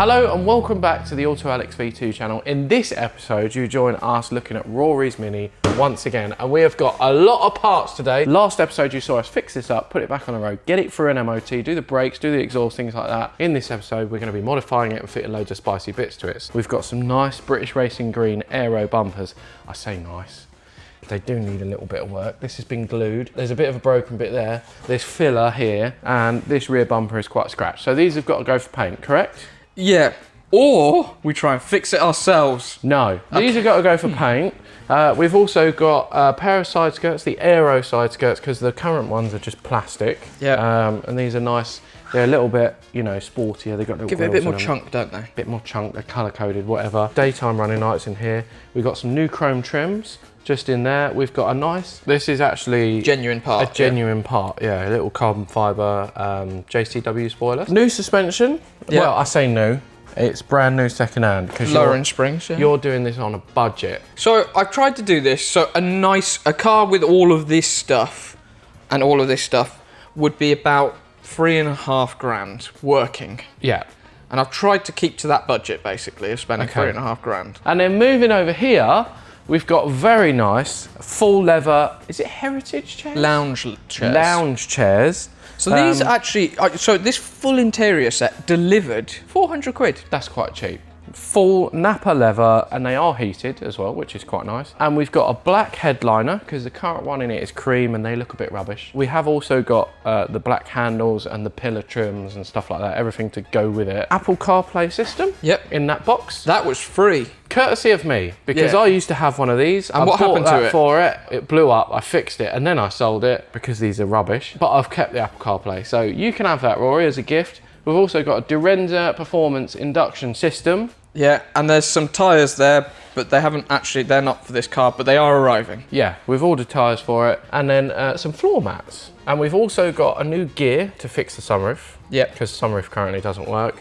Hello and welcome back to the Auto Alex V2 channel. In this episode, you join us looking at Rory's Mini once again, and we have got a lot of parts today. Last episode you saw us fix this up, put it back on the road, get it through an MOT, do the brakes, do the exhaust, things like that. In this episode, we're going to be modifying it and fitting loads of spicy bits to it. We've got some nice British Racing Green aero bumpers. I say nice. They do need a little bit of work. This has been glued. There's a bit of a broken bit there. There's filler here, and this rear bumper is quite scratched. So these have got to go for paint, correct? Yeah, or we try and fix it ourselves. No, these have got to go for paint. We've also got a pair of side skirts, the aero side skirts, because the current ones are just plastic. Yeah. And these are nice. They're a little bit, you know, sportier. They've got little Give it a bit more chunk, don't they? A bit more chunk. They're colour coded, whatever. Daytime running lights in here. We've got some new chrome trims just in there. We've got a nice. This is actually genuine part. A genuine part, yeah. A little carbon fibre JCW spoiler. New suspension. Yeah. Well, I say new. It's brand new second hand because lowering springs. Yeah. You're doing this on a budget. So I've tried to do this. So a car with all of this stuff and all of this stuff would be about 3.5 grand working. Yeah. And I've tried to keep to that budget basically of spending 3.5 grand. And then moving over here, we've got very nice full leather. Is it heritage chairs? Lounge chairs. Lounge chairs. So these actually, so this full interior set delivered 400 quid. That's quite cheap. Full Napa leather, and they are heated as well, which is quite nice. And we've got a black headliner because the current one in it is cream and they look a bit rubbish. We have also got the black handles and the pillar trims and stuff like that, everything to go with it. Apple CarPlay system. Yep. In that box. That was free. Courtesy of me, because I used to have one of these. And what happened to it? For it? It blew up, I fixed it, and then I sold it because these are rubbish. But I've kept the Apple CarPlay, so you can have that, Rory, as a gift. We've also got a Durenza Performance induction system. Yeah, and there's some tyres there, but they haven't actually, they're not for this car, but they are arriving. Yeah, we've ordered tyres for it, and then some floor mats. And we've also got a new gear to fix the sunroof. Yeah. Because the sunroof currently doesn't work.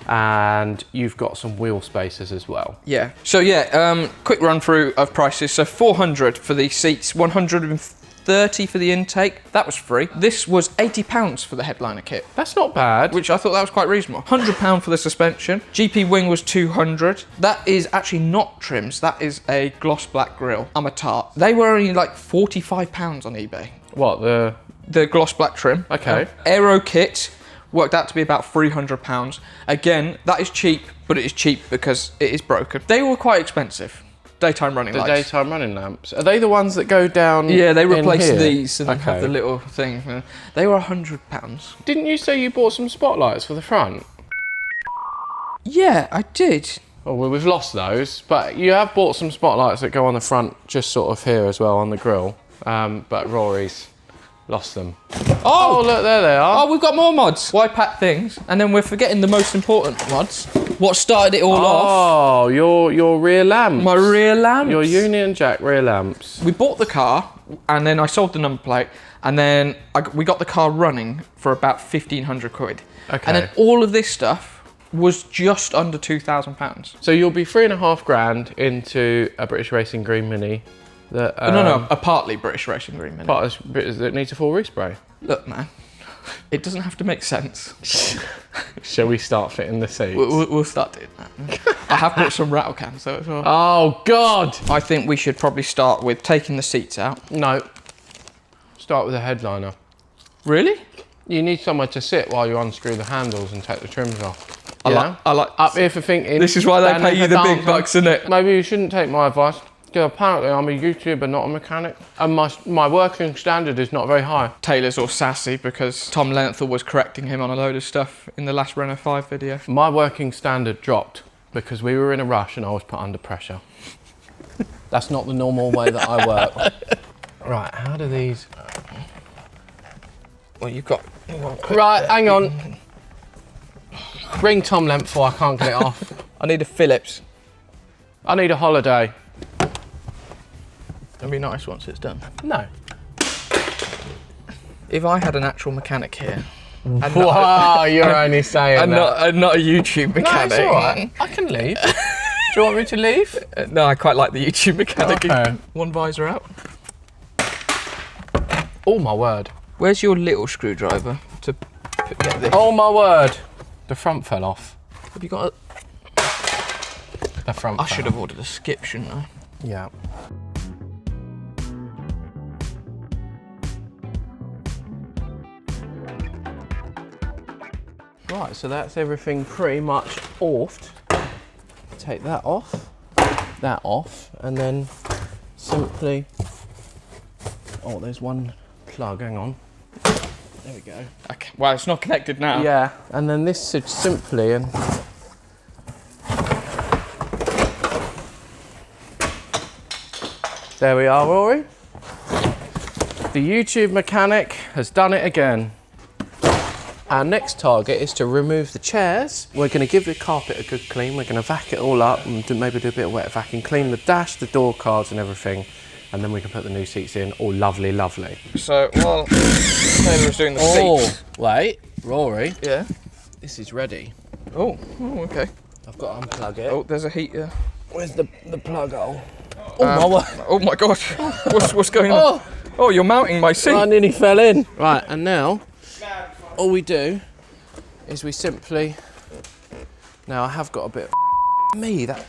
And you've got some wheel spacers as well. Yeah. So yeah, quick run through of prices. So 400 for the seats, 130 for the intake. That was free. This was £80 for the headliner kit. That's not bad. Which I thought that was quite reasonable. £100 for the suspension. GP wing was 200. That is actually not trims. That is a gloss black grille. I'm a tart. They were only like £45 on eBay. What, the gloss black trim? Okay. Aero kit worked out to be about £300. Again, that is cheap, but it is cheap because it is broken. They were quite expensive. Daytime running lights. The daytime running lamps. Are they the ones that go down? Yeah, they replaced in here? these and have the little thing. They were £100. Didn't you say you bought some spotlights for the front? Yeah, I did. Oh, well, we've lost those, but you have bought some spotlights that go on the front, just sort of here as well on the grille. But Rory's lost them. Oh, look, there they are. Oh, we've got more mods. Why pack things? And then we're forgetting the most important mods. What started it all off? Oh, your rear lamps. My rear lamps. Your Union Jack rear lamps. We bought the car, and then I sold the number plate, and then we got the car running for about 1,500 quid. Okay. And then all of this stuff was just under £2,000. So you'll be 3.5 grand into a British Racing Green Mini. That, no, a partly British Racing Green Mini. Part that needs a full respray. Look, man, it doesn't have to make sense. Shall we start fitting the seats? We'll start doing that. I have bought some rattle cans though as well. Oh, God! I think we should probably start with taking the seats out. No. Start with a headliner. Really? You need somewhere to sit while you unscrew the handles and take the trims off. I like Up here for thinking. This is why they pay you the big bucks, isn't it? Maybe you shouldn't take my advice. Because apparently I'm a YouTuber, not a mechanic. And my working standard is not very high. Taylor's all sassy because Tom Lenthal was correcting him on a load of stuff in the last Renault 5 video. My working standard dropped because we were in a rush and I was put under pressure. That's not the normal way that I work. Right, how do these... Well, you've got right, hang on. Ring Tom Lenthal, I can't get it off. I need a Phillips. I need a holiday. It'll be nice once it's done. No. If I had an actual mechanic here... Wow, you're only saying that. Not a YouTube mechanic. No, it's all right. I can leave. Do you want me to leave? No, I quite like the YouTube mechanic. Okay. One visor out. Oh, my word. Where's your little screwdriver to get this? Oh, my word. The front fell off. Have you got The front. I should have ordered a skip, shouldn't I? Yeah. Right, so that's everything pretty much offed. Take that off, and then simply, oh, there's one plug, hang on. There we go. Okay. Well, it's not connected now. Yeah, and then this should simply, and there we are, Rory. The YouTube mechanic has done it again. Our next target is to remove the chairs. We're going to give the carpet a good clean. We're going to vac it all up and maybe do a bit of wet vacuum, clean the dash, the door cards and everything, and then we can put the new seats in, all lovely, lovely. So while Taylor is doing the seats. Wait, Rory. Yeah. This is ready. Oh, okay. I've got to unplug it. Oh, there's a heater. Where's the plug hole? Oh my gosh. What's going on? Oh, you're mounting my seat. I nearly fell in. Right, and now all we do is we simply, now I have got a bit of me, that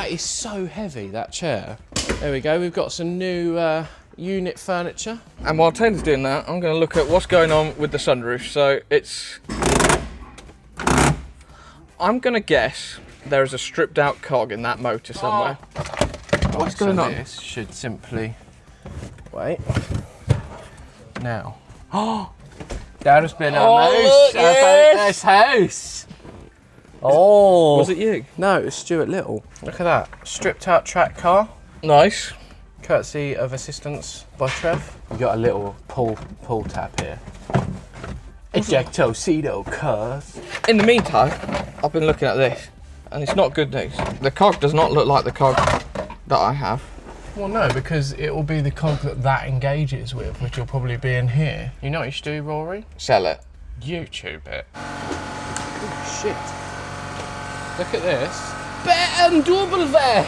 is so heavy, that chair. There we go, we've got some new unit furniture. And while Taylor's doing that, I'm going to look at what's going on with the sunroof. So I'm going to guess there is a stripped out cog in that motor somewhere. What's going on? This should simply, wait, now. There's been a moose about this house. Oh. Was it you? No, it was Stuart Little. Look at that. Stripped out track car. Nice. Courtesy of assistance by Trev. We've got a little pull tab here. Ejectocito cars. In the meantime, I've been looking at this, and it's not good news. The cog does not look like the cog that I have. Well, no, because it will be the cog that engages with, which will probably be in here. You know what you should do, Rory? Sell it. YouTube it. Oh, shit. Look at this. BMW!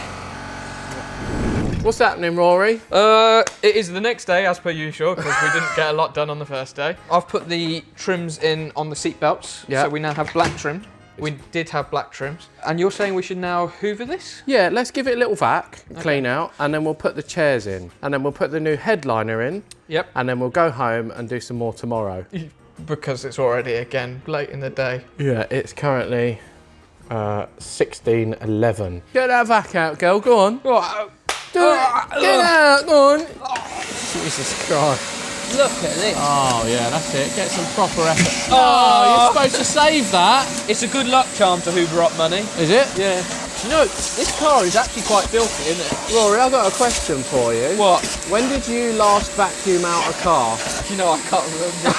What's happening, Rory? It is the next day, as per usual, because we didn't get a lot done on the first day. I've put the trims in on the seat belts, so we now have black trim. We did have black trims. And you're saying we should now hoover this? Yeah, let's give it a little vac, clean out, and then we'll put the chairs in. And then we'll put the new headliner in. Yep. And then we'll go home and do some more tomorrow. Because it's already, again, late in the day. Yeah, it's currently 16:11. Get that vac out, girl, go on. Do it, get out, go on. Jesus Christ. Look at this. Oh, yeah, that's it. Get some proper effort. Oh, you're supposed to save that. It's a good luck charm to hoover up money. Is it? Yeah. You know, this car is actually quite filthy, isn't it? Rory, I've got a question for you. What? When did you last vacuum out a car? You know, I can't remember.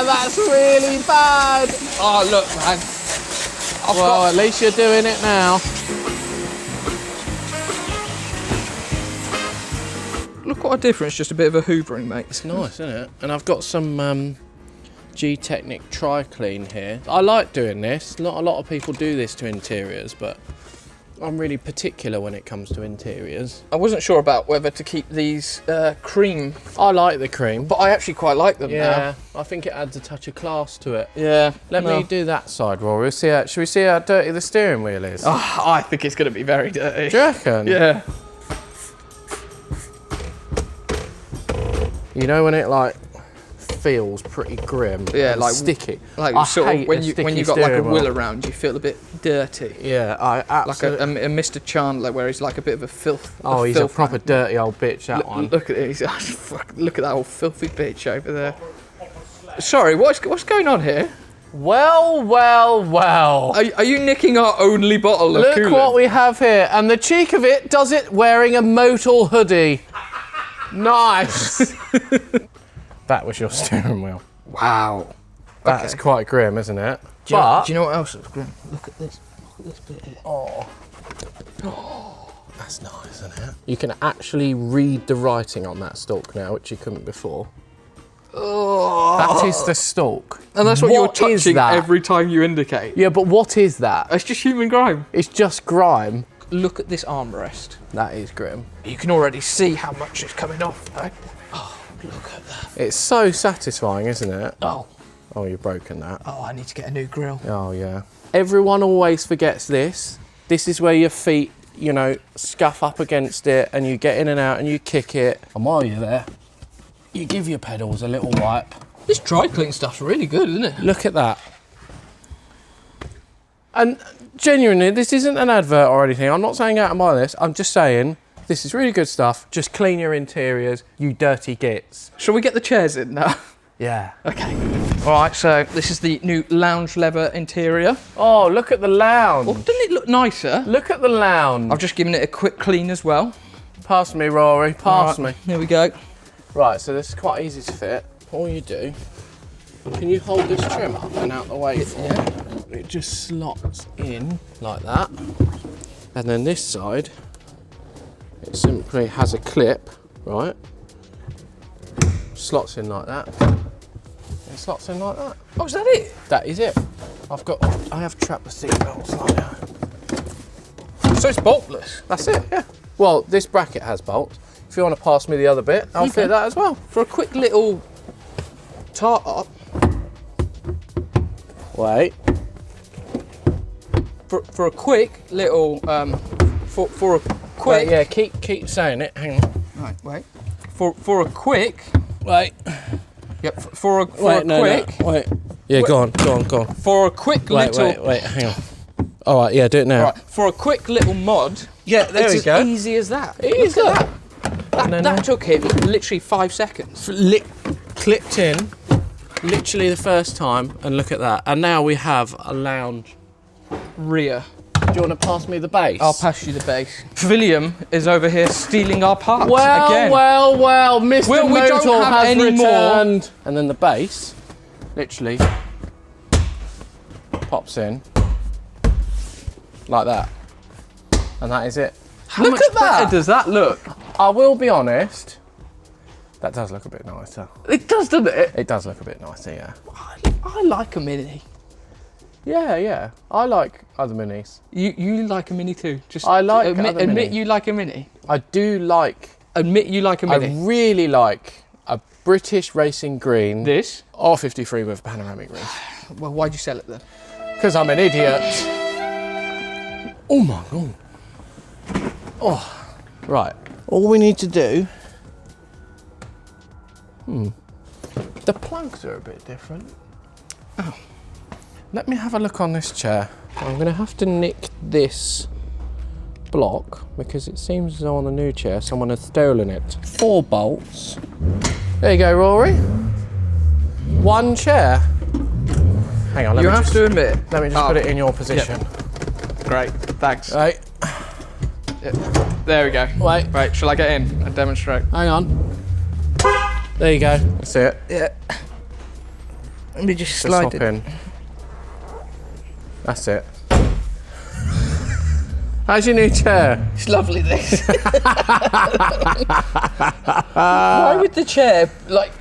That's really bad. Oh, look, man. Well, at least you're doing it now. Look what a difference just a bit of a hoovering makes. It's nice, isn't it? And I've got some G-Technic Tri-Clean here. I like doing this. Not a lot of people do this to interiors, but I'm really particular when it comes to interiors. I wasn't sure about whether to keep these cream. I like the cream. But I actually quite like them now. Yeah, I think it adds a touch of class to it. Yeah. Let me do that side, Rory. Should we see how dirty the steering wheel is? Oh, I think it's going to be very dirty. Do you reckon? Yeah. You know when it like feels pretty grim, yeah, and like sticky. Like I sort hate of when you got like a wheel around, you feel a bit dirty. Yeah, I absolutely. Like a Mr. Chandler, where he's like a bit of a filth. Oh, he's a proper dirty old bitch. That one. Look at it. Look at that old filthy bitch over there. Sorry, what's going on here? Well. Are you nicking our only bottle of coolant? Look what we have here, and the cheek of it does it wearing a Motul hoodie. Nice. That was your steering wheel. Wow. That's quite grim, isn't it? Do you know what else is grim? Look at this. Look at this bit here. Oh. That's nice, isn't it? You can actually read the writing on that stalk now, which you couldn't before. Oh. That is the stalk. And that's what you're touching that? every time you indicate. Yeah, but what is that? It's just human grime. It's just grime. Look at this armrest. That is grim. You can already see how much is coming off, though. Oh, look at that. It's so satisfying, isn't it? Oh, Oh, you've broken that. Oh, I need to get a new grill. Oh, yeah. Everyone always forgets this. This is where your feet, you know, scuff up against it and you get in and out and you kick it. And while you're there, you give your pedals a little wipe. This dry clean stuff's really good, isn't it? Look at that. And genuinely, this isn't an advert or anything. I'm not saying out and buy this. I'm just saying this is really good stuff. Just clean your interiors, you dirty gits. Shall we get the chairs in now? Yeah. Okay. All right, so this is the new lounge leather interior. Oh, look at the lounge. Oh, doesn't it look nicer? Look at the lounge. I've just given it a quick clean as well. Pass me, Rory. Pass me. Here we go. Right, so this is quite easy to fit. All you do, can you hold this trim up and out the way for me? It just slots in like that. And then this side, it simply has a clip, right? Slots in like that. It slots in like that. Oh, is that it? That is it. I have trapped the seat belts like that. So it's boltless? That's it, yeah. Well, this bracket has bolts. If you want to pass me the other bit, I'll fit that as well. For a quick little tart up. Wait. For a quick little for a quick. Wait, yeah, keep saying it. Hang on. Right, wait. For a quick. Wait. Yep. For a quick. Wait. Yeah, go on. For a quick little. Wait. Hang on. All right, yeah, do it now. Right, for a quick little mod. Yeah, there we go. It's as easy as that. It is Look at that. That took him literally 5 seconds. Clipped in, literally the first time, and look at that. And now we have a lounge. Rear. Do you want to pass me the base? I'll pass you the base. William is over here stealing our parts again. Well, Mr. Well, we don't Motor have has any returned. more. And then the base, literally, pops in, like that. And that is it. How much better does that look? I will be honest, that does look a bit nicer. It does, doesn't it? It does look a bit nicer, yeah. I like a Mini. Yeah. I like other Minis. You like a Mini too? Just I like admit Mini. you like a Mini. I do like. Admit you like a Mini. I really like a British racing green. This? R53 with panoramic roof. Well, why'd you sell it then? Because I'm an idiot. Oh my god. Oh, right. All we need to do. The plugs are a bit different. Oh. Let me have a look on this chair. I'm going to have to nick this block because it seems as though on the new chair someone has stolen it. 4 bolts. There you go, Rory. 1 chair. Hang on, let me admit. Let me just put it in your position. Yep. Great, thanks. Right. Yep. There we go. Wait. Right, shall I get in and demonstrate? Hang on. There you go. That's it. Yeah. Let me just Just slide hop it in. That's it. How's your new chair? It's lovely, this. Why would the chair,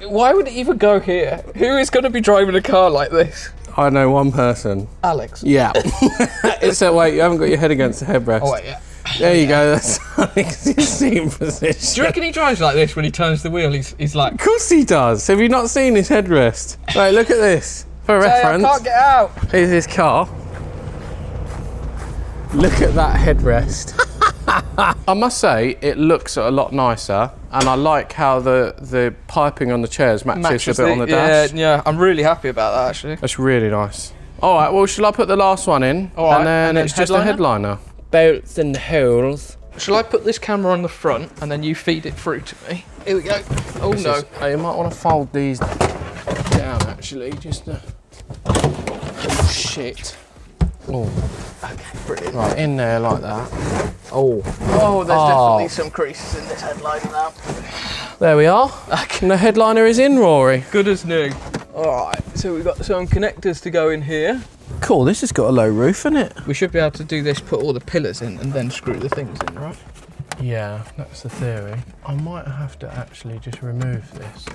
why would it even go here? Who is going to be driving a car like this? I know one person. Alex. Yeah. It's that way, you haven't got your head against the headrest. Oh, wait, yeah. There you go, that's Alex's seat position. Do you reckon he drives like this when he turns the wheel? He's like... Of course he does. Have you not seen his headrest? Right, look at this. For reference. I can't get out. Here's his car. Look at that headrest. I must say, it looks a lot nicer, and I like how the piping on the chairs matches a bit on the dash. Yeah, I'm really happy about that, actually. That's really nice. All right, well, shall I put the last one in? All right, and then it's just a headliner. Bolts and holes. Shall I put this camera on the front, and then you feed it through to me? Here we go. Oh, no. Oh, you might want to fold these down, actually, just to... Oh, shit. Oh. Okay, brilliant. Right, in there like that. Oh. Oh, there's definitely some creases in this headliner now. There we are. And the headliner is in, Rory. Good as new. All right, so we've got some connectors to go in here. Cool, this has got a low roof, isn't it? We should be able to do this, put all the pillars in, and then screw the things in, right? Yeah, that's the theory. I might have to actually just remove this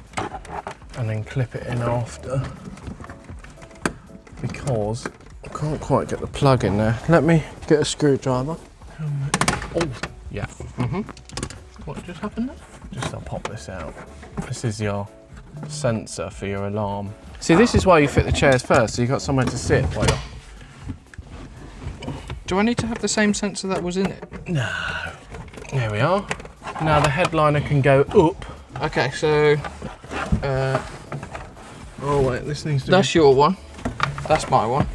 and then clip it in after, because I can't quite get the plug in there. Let me get a screwdriver. Oh, yeah. What just happened there? Just I'll pop this out. This is your sensor for your alarm. See, this is why you fit the chairs first, so you've got somewhere to sit while you're... Do I need to have the same sensor that was in it? No. There we are. Now the headliner can go up. Okay, so... oh wait, this needs to That's your one. That's my one.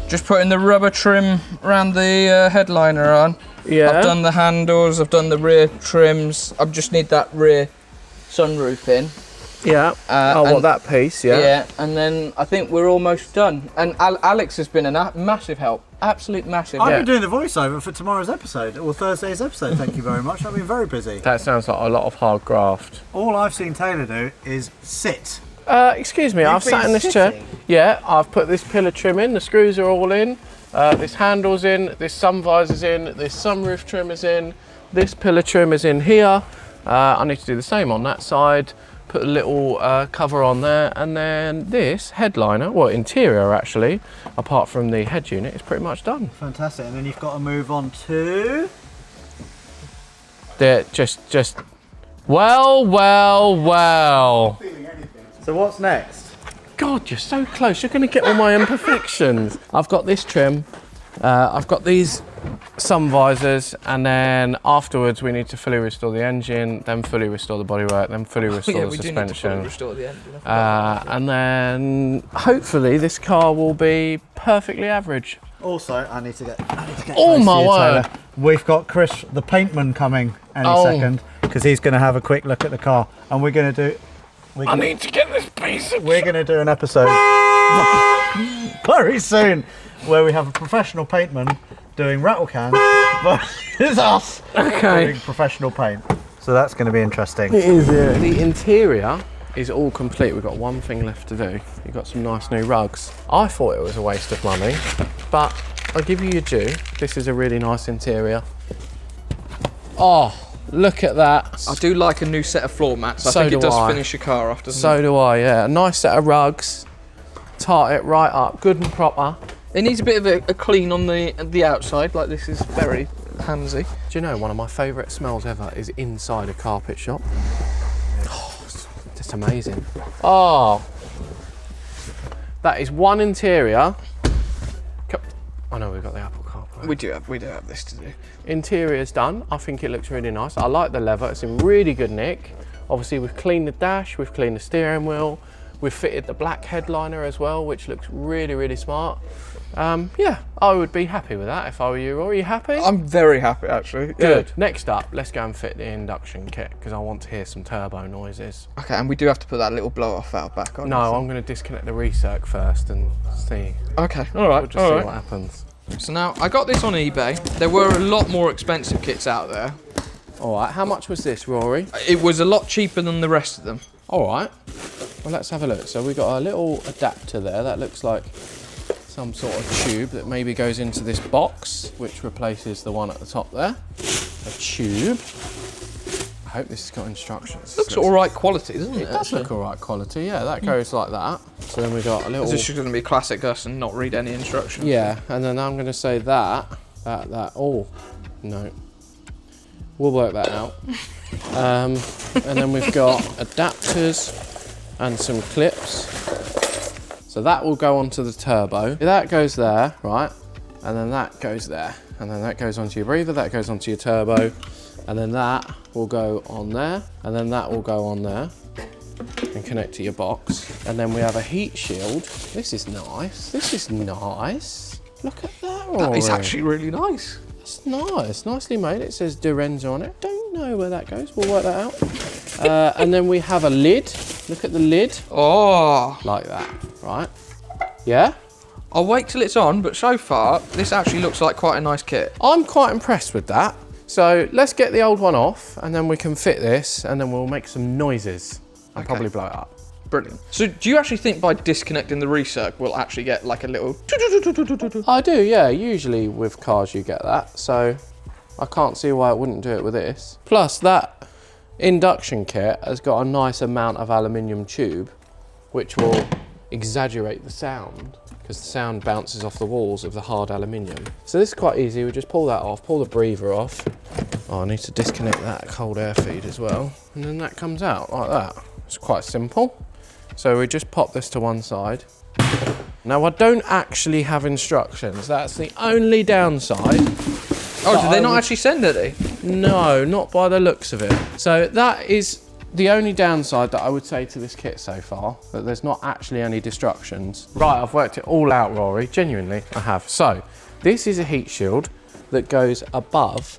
Just putting the rubber trim around the headliner on. Yeah. I've done the handles, I've done the rear trims. I just need that rear sunroof in. Yeah. What, that piece, yeah? Yeah, and then I think we're almost done. And Alex has been a massive help. Absolute massive help. I've been doing the voiceover for tomorrow's episode, or Thursday's episode, thank you very much. I've been very busy. That sounds like a lot of hard graft. All I've seen Taylor do is sit. Excuse me, I've sat in this chair. Yeah, I've put this pillar trim in, the screws are all in, this handle's in, this sun visor's in, this sunroof trim is in, this pillar trim is in here. I need to do the same on that side, put a little cover on there, and then this headliner, well, interior actually, apart from the head unit, is pretty much done. Fantastic, and then you've got to move on to... Well. So what's next? God, you're so close. You're going to get all my imperfections. I've got this trim. I've got these sun visors, and then afterwards we need to fully restore the engine, then fully restore the bodywork, then fully restore the suspension. Do need to fully restore the engine. And then hopefully this car will be perfectly average. Also, I need to get Oh close my to you, word. Taylor. We've got Chris, the paintman, coming any second, because he's going to have a quick look at the car, and we're going to do... I need to get this piece of... We're going to do an episode very soon where we have a professional paintman doing rattle cans versus us doing professional paint. So that's going to be interesting. It is, yeah. The interior is all complete. We've got one thing left to do. You've got some nice new rugs. I thought it was a waste of money, but I'll give you your due. This is a really nice interior. Oh, look at that. I do like a new set of floor mats. I think it does finish your car off, doesn't it? So do I, yeah. A nice set of rugs. Tart it right up, good and proper. It needs a bit of a clean on the outside, like this is very handsy. Do you know, one of my favourite smells ever is inside a carpet shop. Oh, it's amazing. Oh, that is one interior. I know we've got the Apple CarPlay. We do have this to do. Interior's done. I think it looks really nice. I like the leather. It's in really good nick. Obviously, we've cleaned the dash, we've cleaned the steering wheel, we've fitted the black headliner as well, which looks really, really smart. Yeah, I would be happy with that if I were you. Are you happy? I'm very happy, actually. Good. Yeah. Next up, let's go and fit the induction kit because I want to hear some turbo noises. Okay, and we do have to put that little blow-off valve back on. No, I'm going to disconnect the recirc first and see. Okay, all right. We'll just see what happens. So now, I got this on eBay. There were a lot more expensive kits out there. All right, how much was this, Rory? It was a lot cheaper than the rest of them. All right, well, let's have a look. So we've got a little adapter there that looks like some sort of tube that maybe goes into this box, which replaces the one at the top there. A tube. I hope this has got instructions. Looks all right quality, doesn't it? It does look all right quality, yeah. That goes like that. So then we got a little... This is going to be classic us and not read any instructions. Yeah, and then I'm going to say that. Oh, no. We'll work that out. And then we've got adapters and some clips. So that will go onto the turbo. That goes there, right? And then that goes there. And then that goes onto your breather, that goes onto your turbo. And then that will go on there. And then that will go on there and connect to your box. And then we have a heat shield. This is nice. This is nice. Look at that, Rory. That is actually really nice. It's nice, nicely made. It says Durenzo on it. Don't know where that goes. We'll work that out. And then we have a lid. Look at the lid. Oh. Like that, right? Yeah? I'll wait till it's on, but so far, this actually looks like quite a nice kit. I'm quite impressed with that. So let's get the old one off and then we can fit this and then we'll make some noises and probably blow it up. Brilliant. So do you actually think by disconnecting the recirc we'll actually get like a little... I do, yeah. Usually with cars you get that. So I can't see why it wouldn't do it with this. Plus that induction kit has got a nice amount of aluminium tube which will exaggerate the sound. because the sound bounces off the walls of the hard aluminium. So this is quite easy. We just pull that off, pull the breather off. Oh, I need to disconnect that cold air feed as well. And then that comes out like that. It's quite simple. So we just pop this to one side. Now I don't actually have instructions. That's the only downside. Oh, did they not actually send it? No, not by the looks of it. So that is the only downside that I would say to this kit so far, that there's not actually any instructions. Right, I've worked it all out, Rory. Genuinely, I have. So this is a heat shield that goes above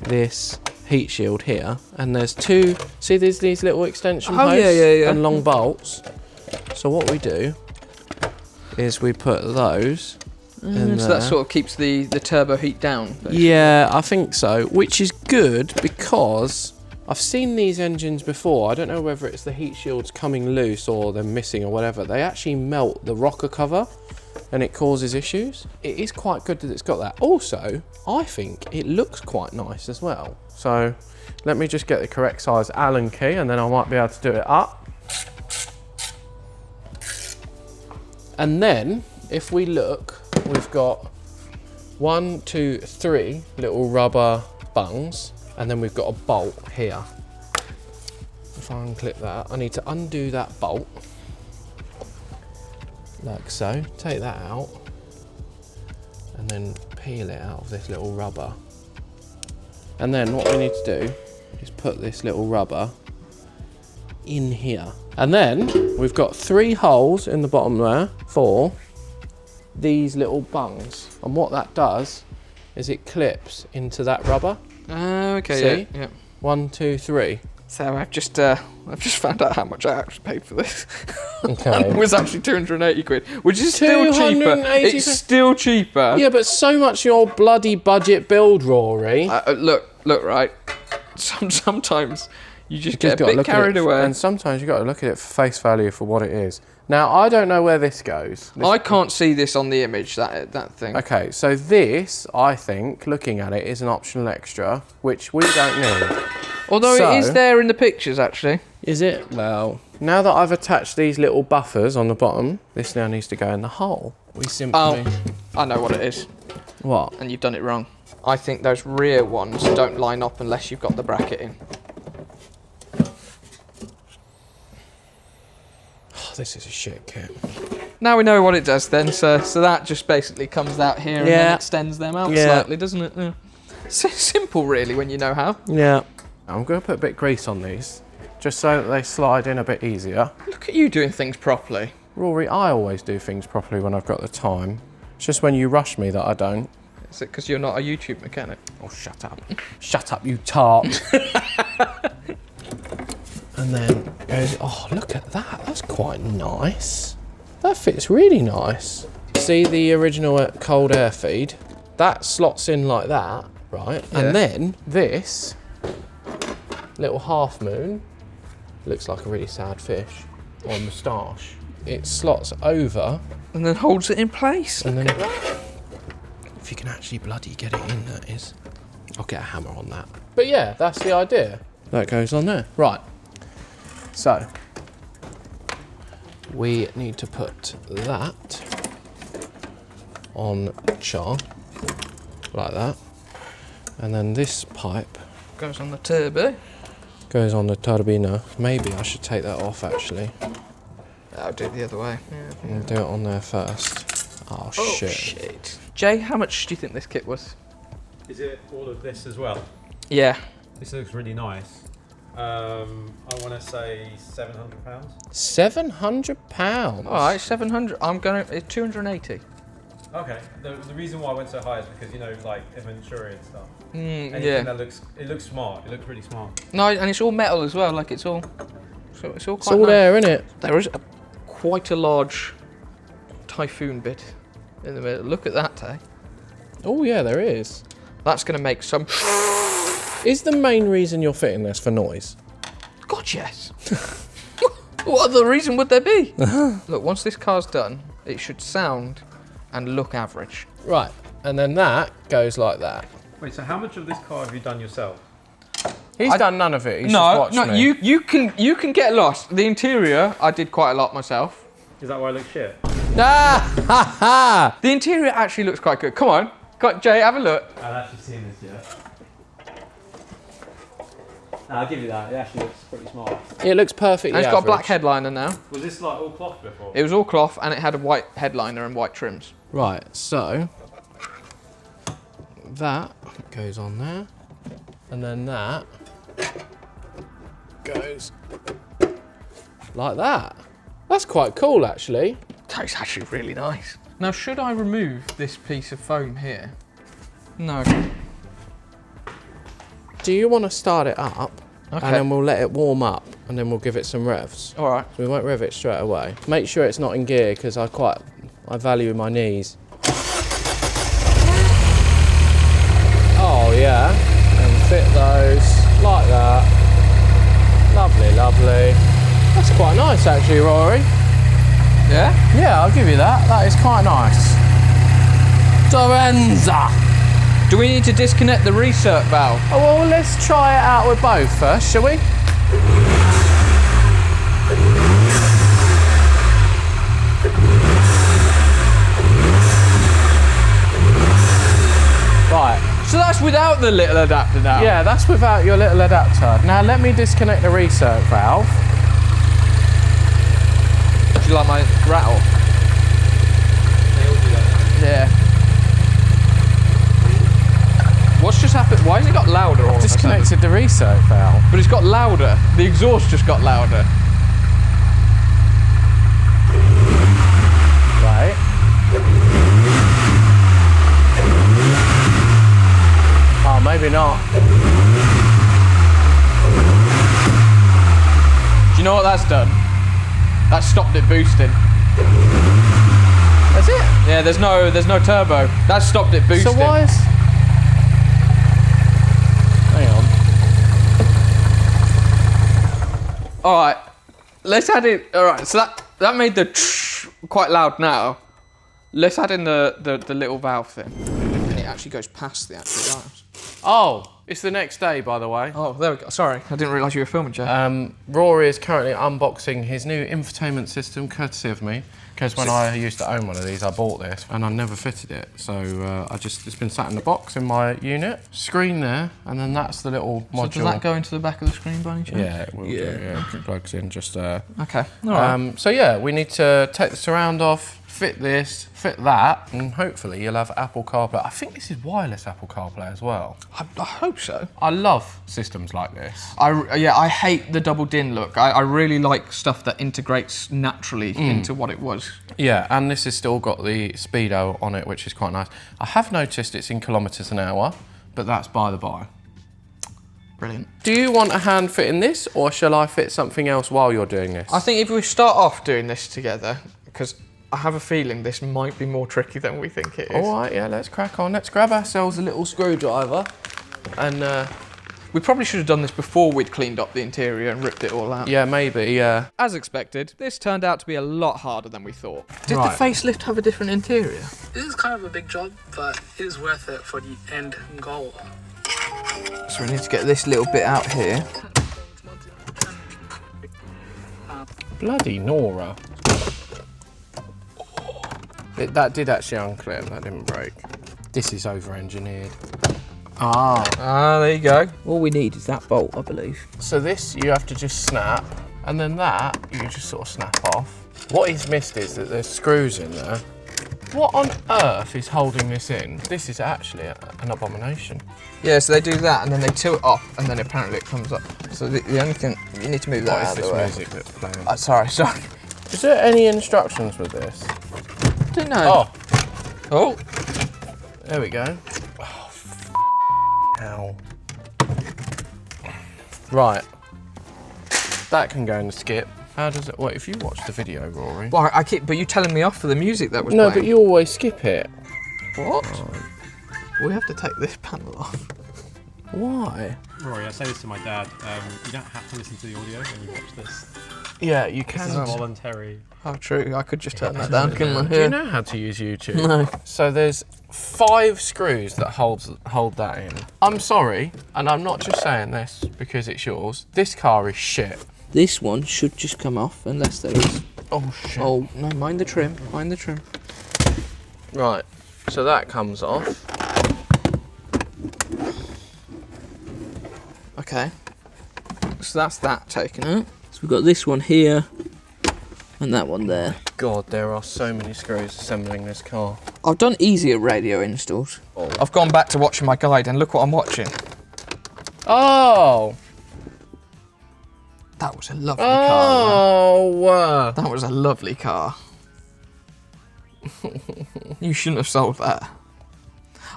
this heat shield here, and there's two, see there's these little extension posts and long bolts. So what we do is we put those in so that sort of keeps the turbo heat down, basically. Yeah, I think so, which is good because I've seen these engines before. I don't know whether it's the heat shields coming loose or they're missing or whatever. They actually melt the rocker cover and it causes issues. It is quite good that it's got that. Also, I think it looks quite nice as well. So let me just get the correct size Allen key and then I might be able to do it up. And then if we look, we've got 1, 2, 3 little rubber bungs, and then we've got a bolt here. If I unclip that, I need to undo that bolt, like so. Take that out, and then peel it out of this little rubber. And then what we need to do is put this little rubber in here. And then we've got 3 holes in the bottom there for these little bungs. And what that does is it clips into that rubber. Okay. See? Yeah. 1, 2, 3. So I've just found out how much I actually paid for this. Okay. It was actually 280 quid, which is still cheaper. It's still cheaper. Yeah, but so much your bloody budget build, Rory. Look, right. Sometimes you just get a bit carried away. And sometimes you've got to look at it for face value for what it is. Now, I don't know where this goes. I can't see this on the image, that thing. Okay, so this, I think, looking at it, is an optional extra, which we don't need. Although it is there in the pictures, actually. Is it? Well, now that I've attached these little buffers on the bottom, this now needs to go in the hole. We simply... Oh, I know what it is. What? And you've done it wrong. I think those rear ones don't line up unless you've got the bracket in. Oh, this is a shit kit. Now we know what it does then, so that just basically comes out here and then extends them out slightly, doesn't it? Yeah. Simple, really, when you know how. Yeah. I'm going to put a bit of grease on these, just so that they slide in a bit easier. Look at you doing things properly. Rory, I always do things properly when I've got the time. It's just when you rush me that I don't. Is it because you're not a YouTube mechanic? Oh, shut up. Shut up, you tart. And then goes, oh, look at that. That's quite nice. That fits really nice. See the original cold air feed? That slots in like that, right? Yeah. And then this little half moon looks like a really sad fish or a moustache. It slots over and then holds it in place. And then if you can actually bloody get it in, that is. I'll get a hammer on that. But yeah, that's the idea. That goes on there. Right. So we need to put that on char like that, and then this pipe goes on the turbo. Goes on the turbina. Maybe I should take that off actually. I'll do it the other way. Yeah. I'll do it on there first. Oh shit. Jay, how much do you think this kit was? Is it all of this as well? Yeah. This looks really nice. I want to say £700. £700. All right, 700. I'm going to 280. Okay. The reason why I went so high is because, you know, like Venturi and stuff. Yeah. That looks smart. It looks really smart. No, and it's all metal as well. Like it's all quite it's all nice. There, isn't it? There is quite a large Typhoon bit in the middle. Look at that, eh? Oh yeah, there is. That's going to make some. Is the main reason you're fitting this for noise? God, yes. What other reason would there be? Look, once this car's done, it should sound and look average. Right, and then that goes like that. Wait, so how much of this car have you done yourself? He's done none of it. He's just watched me. You can get lost. The interior, I did quite a lot myself. Is that why it looks shit? Ah, ha, ha. The interior actually looks quite good. Come on, Jay, have a look. I've actually seen this yet. No, I'll give you that. It actually looks pretty smart. It looks perfectly And it's got a average. black headliner now. Was this like all cloth before? It was all cloth and it had a white headliner and white trims. Right, so that goes on there, and then that goes like that. That's quite cool, actually. That's actually really nice. Now, should I remove this piece of foam here? No. Do you want to start it up? Okay. And then we'll let it warm up, and then we'll give it some revs. All right. So we won't rev it straight away. Make sure it's not in gear, because I value my knees. Oh yeah, and fit those like that. Lovely, lovely. That's quite nice actually, Rory. Yeah? Yeah, I'll give you that. That is quite nice. Dorenza. Do we need to disconnect the recirc valve? Oh, well, let's try it out with both first, shall we? Right. So that's without the little adapter now? Yeah, that's without your little adapter. Now let me disconnect the recirc valve. Do you like my rattle? They all do that. Yeah. What's just happened? Why has it got louder all of a sudden? Disconnected the recirc valve. But it's got louder. The exhaust just got louder. Right. Oh, maybe not. Do you know what that's done? That stopped it boosting. That's it? Yeah, there's no turbo. That stopped it boosting. So why is... Hang on. All right, let's add in. All right, so that made the quite loud now. Let's add in the little valve thing. And it actually goes past the actual valves. Oh, it's the next day, by the way. Oh, there we go. Sorry, I didn't realise you were filming, Jay. Rory is currently unboxing his new infotainment system, courtesy of me. Because when I used to own one of these, I bought this and I never fitted it. So it's been sat in the box in my unit. Screen there, and then that's the little module. So does that go into the back of the screen by any chance? Yeah, it will do, yeah. It plugs in just there. Okay, all right. So yeah, we need to take the surround off, fit this, fit that, and hopefully you'll have Apple CarPlay. I think this is wireless Apple CarPlay as well. I hope so. I love systems like this. I hate the double DIN look. I really like stuff that integrates naturally into what it was. Yeah, and this has still got the speedo on it, which is quite nice. I have noticed it's in kilometres an hour, but that's by the by. Brilliant. Do you want a hand fit in this, or shall I fit something else while you're doing this? I think if we start off doing this together, because I have a feeling this might be more tricky than we think it is. All right, yeah, let's crack on. Let's grab ourselves a little screwdriver, and we probably should have done this before we'd cleaned up the interior and ripped it all out. yeah, maybe, yeah. As expected, this turned out to be a lot harder than we thought. Did Right. the facelift have a different interior? This is kind of a big job, but it is worth it for the end goal. So we need to get this little bit out here. Bloody Nora. That did actually unclip, that didn't break. This is over-engineered. Ah, there you go. All we need is that bolt, I believe. So this you have to just snap, and then that you just sort of snap off. What he's missed is that there's screws in there. What on earth is holding this in? This is actually an abomination. Yeah, so they do that and then they tilt it off and then apparently it comes up. So the only thing, you need to move that out of the way. What is this music that's playing? Sorry. Is there any instructions with this? Don't know. Oh. There we go. Oh, ow. Right. That can go in the skip. How does it? What if you watch the video, Rory? Well, but you telling me off for the music that was No, playing. but you always skip it. What? We have to take this panel off. Why? Rory, I say this to my dad. You don't have to listen to the audio when you watch this. Yeah, you This is can. voluntary. Oh, true. I could just turn that down, couldn't I? Do you know how to use YouTube? No. So there's 5 screws that hold that in. I'm sorry, and I'm not just saying this because it's yours. This car is shit. This one should just come off unless there is Oh shit. Oh, no, mind the trim, mind the trim. Right, so that comes off. Okay. So that's that taken out. So we've got this one here and that one there. God, there are so many screws assembling this car. I've done easier radio installs. Oh. I've gone back to watching my guide and look what I'm watching. Oh! That was a lovely car. Oh! That was a lovely car. You shouldn't have sold that.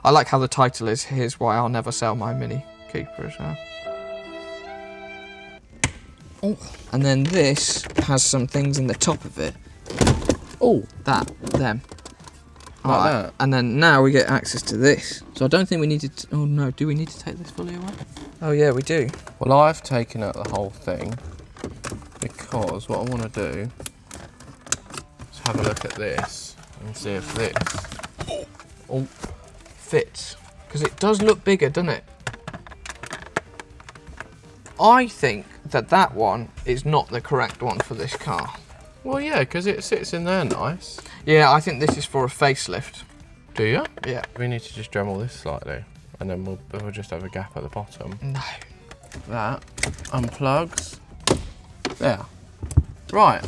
I like how the title is "Here's Why I'll Never Sell My Mini Cooper" as well. Oh. And then this has some things in the top of it. Oh, them. Like that? And then now we get access to this. So I don't think we need to, oh no, do we need to take this fully away? Oh yeah, we do. Well, I've taken out the whole thing because what I want to do is have a look at this and see if this Fits. Because it does look bigger, doesn't it? I think that one is not the correct one for this car. Well, yeah, because it sits in there nice. Yeah, I think this is for a facelift. Do you? Yeah. We need to just Dremel this slightly, and then we'll just have a gap at the bottom. No. That unplugs. There. Right.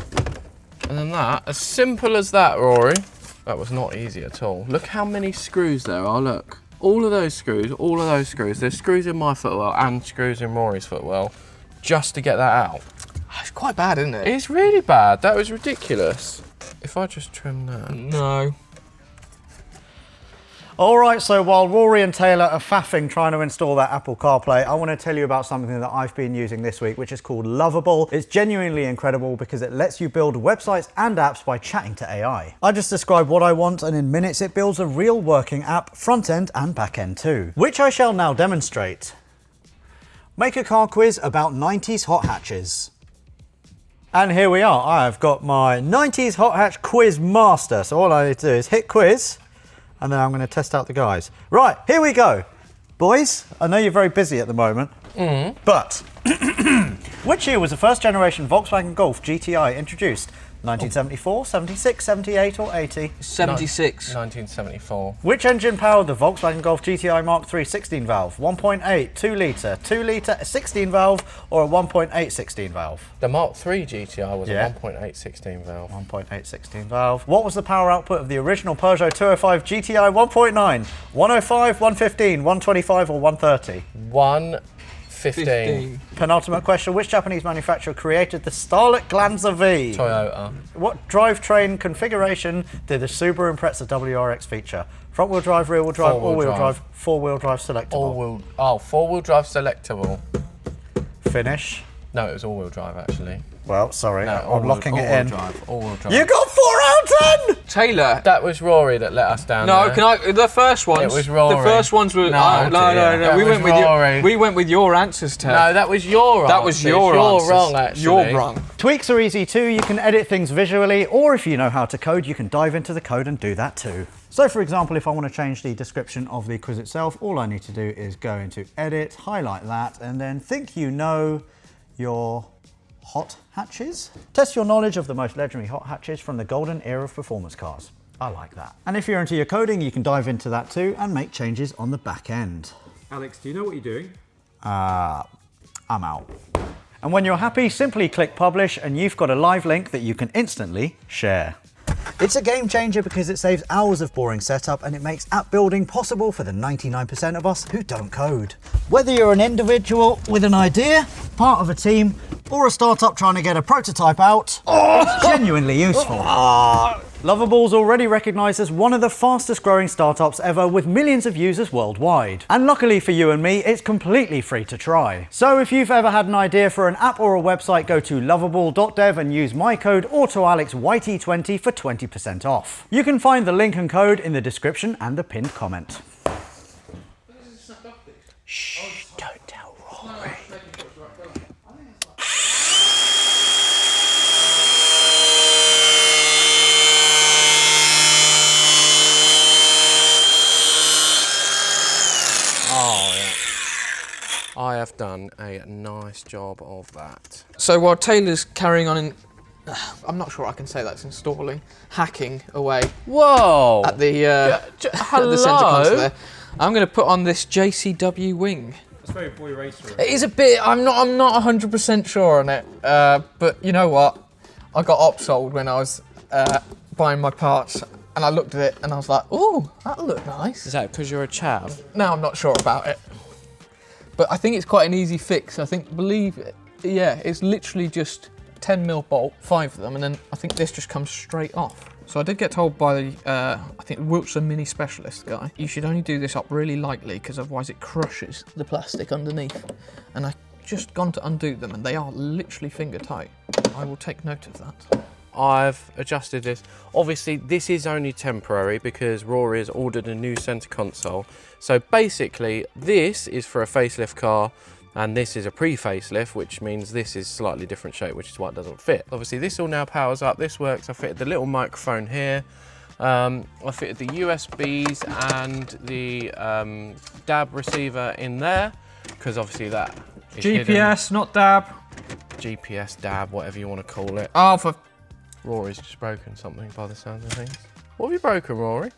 And then that, as simple as that, Rory. That was not easy at all. Look how many screws there are, look. All of those screws, There's screws in my footwell and screws in Rory's footwell just to get that out. It's quite bad, isn't it? It's really bad. That was ridiculous. If I just trim that. No. All right, so while Rory and Taylor are faffing trying to install that Apple CarPlay, I want to tell you about something that I've been using this week, which is called Lovable. It's genuinely incredible because it lets you build websites and apps by chatting to AI. I just describe what I want, and in minutes it builds a real working app, front end and back end too, which I shall now demonstrate. Make a car quiz about 90s hot hatches. And here we are. I've got my 90s hot hatch quiz master. So all I need to do is hit quiz, and then I'm going to test out the guys. Right, here we go. Boys, I know you're very busy at the moment, but which year was the first generation Volkswagen Golf GTI introduced? 1974, 76, 78 or 80? 76. 1974. Which engine powered the Volkswagen Golf GTI Mark III 16 valve? 1.8, 2 litre, 2 litre 16 valve or a 1.8 16 valve? The Mark III GTI was Yeah. a 1.8 16 valve. 1.8 16 valve. What was the power output of the original Peugeot 205 GTI 1.9? 105, 115, 125 or 130? 115. Penultimate question, which Japanese manufacturer created the Starlet Glanzer V? Toyota. What drivetrain configuration did the Subaru Impreza WRX feature? Front wheel drive, rear wheel drive, Four-wheel all wheel drive. drive, four wheel drive selectable. Four-wheel drive selectable. Finish. No, it was all-wheel drive actually. Well, sorry, No, I'm locking it in. All-wheel drive. You got 4 out of 10! Taylor. That was Rory that let us down. No, there. can I? The first ones. It was Rory. The first ones were. No, no. That We was went with Rory. we went with your answers, Taylor. No, that was your answer. That was your You're answers. wrong, actually. You're wrong. Tweaks are easy too. You can edit things visually, or if you know how to code, you can dive into the code and do that too. So for example, if I want to change the description of the quiz itself, all I need to do is go into edit, highlight that, and then think you know your hot hatches. Test your knowledge of the most legendary hot hatches from the golden era of performance cars. I like that. And if you're into your coding, you can dive into that too and make changes on the back end. Alex, do you know what you're doing? I'm out. And when you're happy, simply click publish and you've got a live link that you can instantly share. It's a game changer because it saves hours of boring setup and it makes app building possible for the 99% of us who don't code. Whether you're an individual with an idea, part of a team, or a startup trying to get a prototype out, it's genuinely useful. Lovable's already recognised as one of the fastest growing startups ever with millions of users worldwide. And luckily for you and me, it's completely free to try. So if you've ever had an idea for an app or a website, go to lovable.dev and use my code AutoAlexYT20 for 20% off. You can find the link and code in the description and the pinned comment. Shh, don't tell Rory. Oh, yeah. I have done a nice job of that. So while Taylor's carrying on I'm not sure I can say that's installing, hacking away Whoa! at the, at the centre console there. I'm going to put on this JCW wing. It's very boy racer. It is a bit, I'm not 100% sure on it, but you know what? I got upsold when I was buying my parts, and I looked at it and I was like, ooh, that'll look nice. Is that because you're a chav? Now I'm not sure about it. But I think it's quite an easy fix. I think, believe it, yeah, it's literally just 10mm bolt, 5 of them, and then I think this just comes straight off. So I did get told by the, I think Wiltshire Mini Specialist guy, you should only do this up really lightly because otherwise it crushes the plastic underneath. And I just gone to undo them and they are literally finger tight. I will take note of that. I've adjusted this. Obviously, this is only temporary because Rory has ordered a new centre console. So basically, this is for a facelift car, and this is a pre-facelift, which means this is slightly different shape, which is why it doesn't fit. Obviously, this all now powers up. This works. I fitted the little microphone here. I fitted the USBs and the DAB receiver in there, because obviously that is GPS, not DAB. hidden. GPS, DAB, whatever you want to call it. Oh, for... Rory's just broken something by the sound of things. What have you broken, Rory?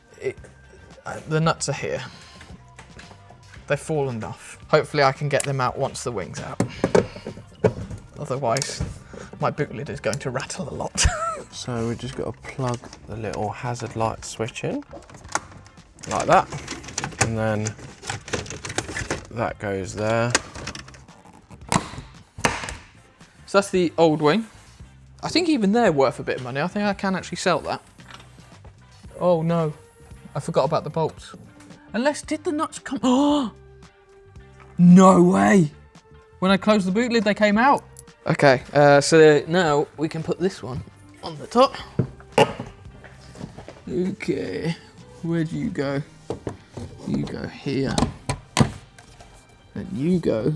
The nuts are here. They've fallen off. Hopefully I can get them out once the wing's out. Otherwise, my boot lid is going to rattle a lot. So we've just got to plug the little hazard light switch in, like that. And then that goes there. So that's the old wing. I think even they're worth a bit of money. I think I can actually sell that. Oh no, I forgot about the bolts. Unless, did the nuts come? Oh, no way. When I closed the boot lid, they came out. Okay, so now we can put this one on the top. Okay, where'd you go? You go here. And you go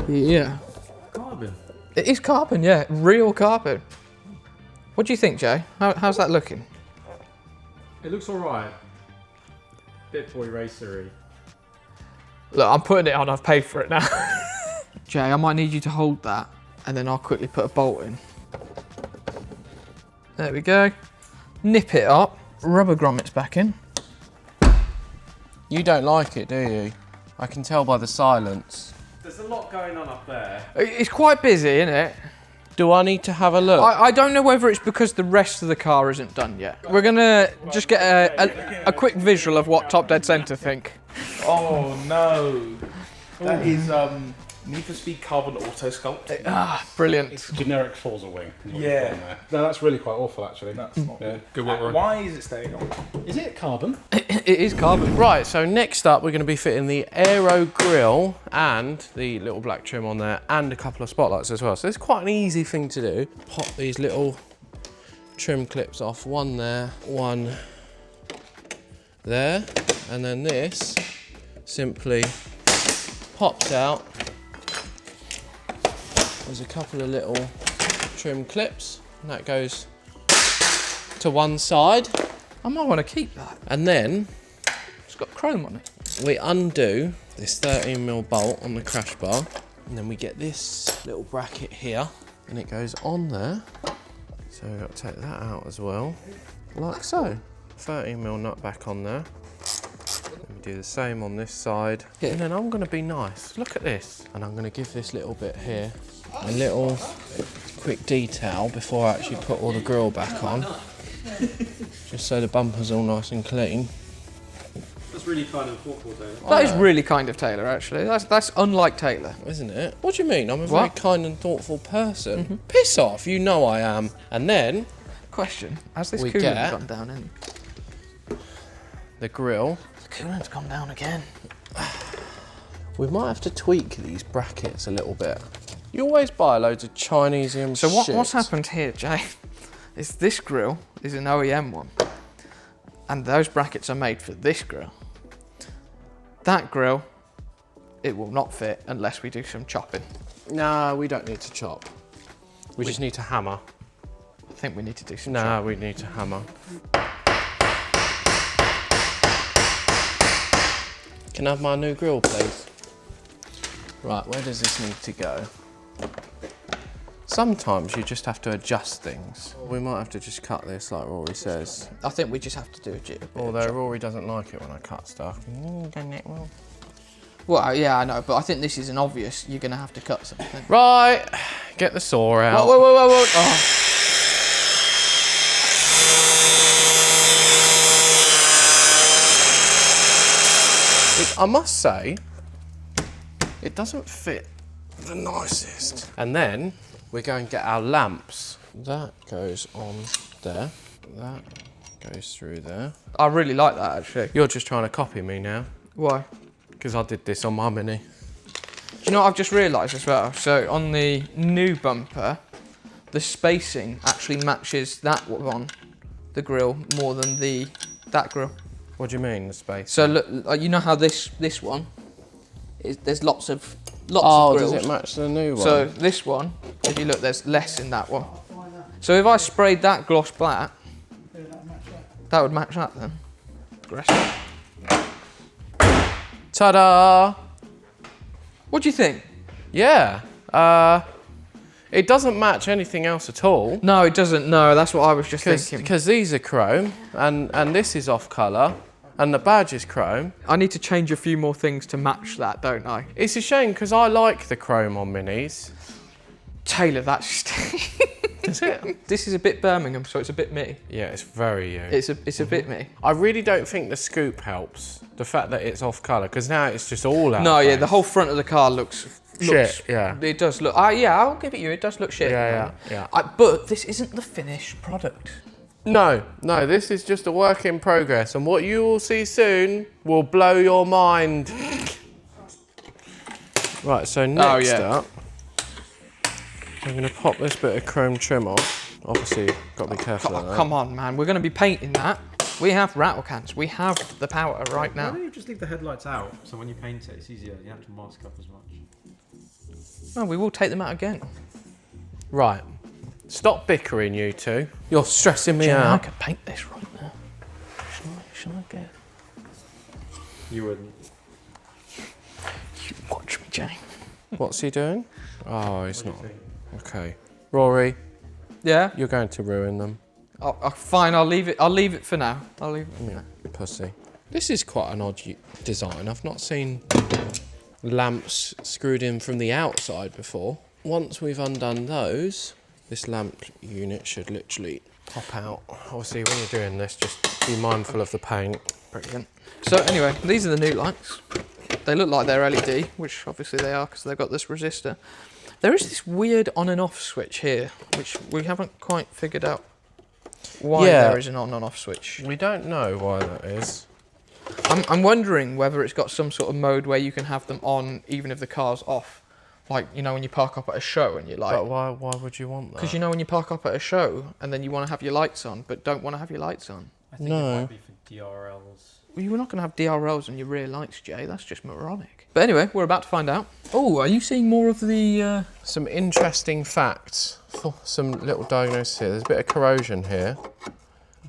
here. Carbon. It is carbon, yeah, real carbon. What do you think, Jay? How's that looking? It looks alright. Bit boy racery. Look, I'm putting it on, I've paid for it now. Jay, I might need you to hold that, and then I'll quickly put a bolt in. There we go. Nip it up, rubber grommets back in. You don't like it, do you? I can tell by the silence. There's a lot going on up there. It's quite busy, isn't it? Do I need to have a look? I don't know whether it's because the rest of the car isn't done yet. We're gonna just get a quick visual of what Top Dead Centre think. Oh no, that is Need for Speed Carbon Auto Sculpt. Brilliant. It's generic Forza wing. Yeah. No, that's really quite awful actually. That's not Yeah. Good work, Rory. Why is it staying on? Is it carbon? It is carbon. Right, so next up we're going to be fitting the aero grille and the little black trim on there and a couple of spotlights as well. So it's quite an easy thing to do. Pop these little trim clips off, one there, one there, and then this simply pops out. There's a couple of little trim clips and that goes to one side. I might want to keep that. And then It's got chrome on it. we undo this 13mm bolt on the crash bar, and then we get this little bracket here and it goes on there. So we've got to take that out as well, like so. 13mm nut back on there. Then we do the same on this side. Yeah. And then I'm going to be nice. Look at this. And I'm going to give this little bit here a little quick detail before I actually put all the grille back on. Just so the bumper's all nice and clean. That's really kind of thoughtful, Taylor. That is really kind of Taylor, actually. That's unlike Taylor. Isn't it? What do you mean? I'm a What? very kind and thoughtful person. Piss off, you know I am. And then Question: has this We coolant get- gone down? In? the grille. The coolant's gone down again. We might have to tweak these brackets a little bit. You always buy loads of Chinese So what's shit. happened here, Jay, is this grill is an OEM one, and those brackets are made for this grill. That grill, it will not fit unless we do some chopping. Nah, we don't need to chop. We just need to hammer. I think we need to do some Nah, chopping. we need to hammer. Can I have my new grill, please? Right, where does this need to go? Sometimes you just have to adjust things. We might have to just cut this like Rory says. I think we just have to do a bit. Although Rory doesn't like it when I cut stuff. Well, yeah, I know, but I think this is an obvious. You're going to have to cut something. Right, get the saw out. Whoa. Oh. I must say, it doesn't fit the nicest. And then we go and get our lamps. That goes on there. That goes through there. I really like that, actually. You're just trying to copy me now. Why? Because I did this on my Mini. Do you know what I've just realised as well? So on the new bumper, the spacing actually matches that one, the grille, more than that grille. What do you mean, the space? So look, you know how this one there's lots of Oh, grills. does it match the new one? So this one, if you look, there's less in that one. So if I sprayed that gloss black, that would match that then. Aggressive. Ta-da! What do you think? Yeah. It doesn't match anything else at all. No, it doesn't. No, that's what I was just thinking. Because these are chrome, and this is off colour, and the badge is chrome. I need to change a few more things to match that, don't I? It's a shame because I like the chrome on Minis. Taylor, that's just... Is it? This is a bit Birmingham, so it's a bit me. Yeah, it's very you. It's a bit me. I really don't think the scoop helps. The fact that it's off colour, because now it's just all out. No, yeah, the whole front of the car looks shit. Yeah. It does look. Yeah, I'll give it you. It does look shit. Yeah. But this isn't the finished product. No, this is just a work in progress, and what you will see soon will blow your mind. Right, so next up, I'm going to pop this bit of chrome trim off. Obviously, got to be careful of that. Come on, man. We're going to be painting that. We have rattle cans. We have the power right now. Why don't you just leave the headlights out, so when you paint it, it's easier. You don't have to mask up as much. No, we will take them out again. Right. Stop bickering, you two. You're stressing me Jimmy, out. I could paint this right now. Shall I get... You wouldn't. You watch me, Jane. What's he doing? Oh, he's not. Okay. Rory, Yeah? you're going to ruin them. Fine, I'll leave it for now. I'll leave it for now. Pussy. This is quite an odd design. I've not seen lamps screwed in from the outside before. Once we've undone those, this lamp unit should literally pop out. Obviously, when you're doing this, just be mindful of the paint. Brilliant. So anyway, these are the new lights. They look like they're LED, which obviously they are because they've got this resistor. There is this weird on and off switch here, which we haven't quite figured out why there is an on and off switch. We don't know why that is. I'm wondering whether it's got some sort of mode where you can have them on even if the car's off. Like, you know, when you park up at a show and you're like... But why would you want that? Because you know when you park up at a show and then you want to have your lights on, but don't want to have your lights on. I think it might be for DRLs. Well, you're not going to have DRLs on your rear lights, Jay. That's just moronic. But anyway, we're about to find out. Oh, are you seeing more of the... Some interesting facts. Some little diagnosis here. There's a bit of corrosion here,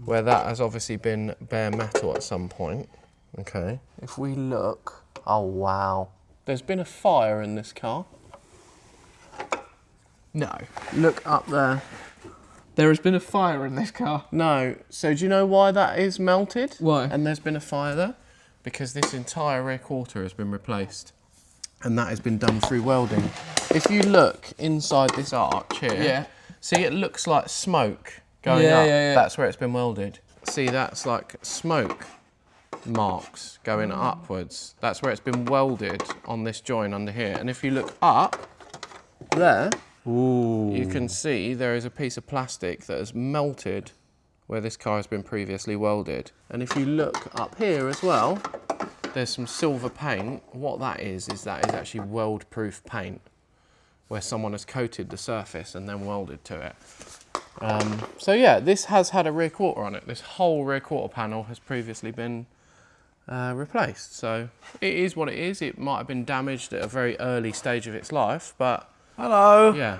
where that has obviously been bare metal at some point. Okay. If we look... Oh, wow. There's been a fire in this car. No. Look up there. There has been a fire in this car. No. So do you know why that is melted? Why? And there's been a fire there? Because this entire rear quarter has been replaced. And that has been done through welding. If you look inside this arch here, see it looks like smoke going up. Yeah. That's where it's been welded. See, that's like smoke marks going upwards. That's where it's been welded on this joint under here. And if you look up there, you can see there is a piece of plastic that has melted where this car has been previously welded. And if you look up here as well, there's some silver paint. What that is actually weld-proof paint, where someone has coated the surface and then welded to it. So yeah, this has had a rear quarter on it. This whole rear quarter panel has previously been replaced. So it is what it is. It might have been damaged at a very early stage of its life, but... Hello. Yeah.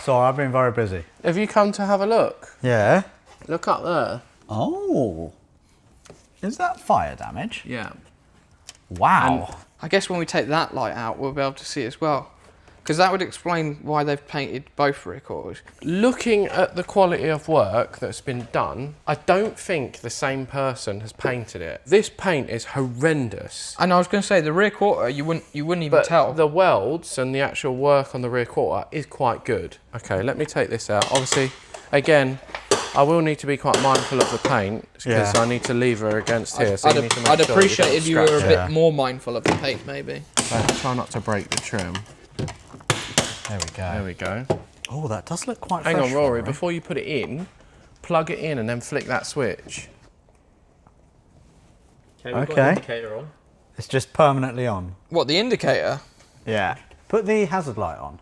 Sorry, I've been very busy. Have you come to have a look? Yeah. Look up there. Oh. Is that fire damage? Yeah. Wow. I guess when we take that light out, we'll be able to see as well. Because that would explain why they've painted both rear quarters. Looking at the quality of work that's been done, I don't think the same person has painted it. This paint is horrendous. And I was going to say, the rear quarter, you wouldn't even But tell. the welds and the actual work on the rear quarter is quite good. Okay, let me take this out. Obviously, again, I will need to be quite mindful of the paint because I need to lever against here. So you need to make I'd sure appreciate if you were a scratch bit more mindful of the paint, maybe. it. Try not to break the trim. There we go. There we go. Oh, that does look quite Hang fresh, on, Rory, before you put it in, plug it in and then flick that switch. Okay, we've got Okay. an indicator on. It's just permanently on. What, the indicator? Yeah. Put the hazard light on.